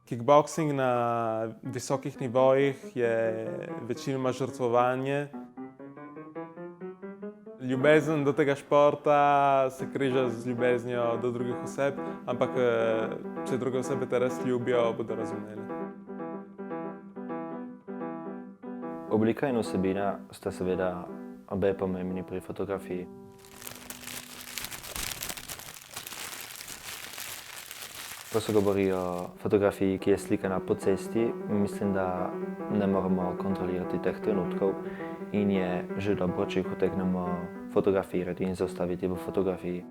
Kickboksing na visokih nivojih je večinoma žrtvovanje. Ljubezen do tega športa se križa z ljubeznijo do drugih oseb, ampak če druge osebe te res ljubijo, bodo razumeli. Oblika in vsebina sta seveda obe pomembni pri fotografiji. Ko se govori o fotografiji, ki je slikana po cesti, mislim, da ne moremo kontrolirati teh trenutkov in je že dobro, če jih utegnemo fotografirati in zaustaviti v fotografiji.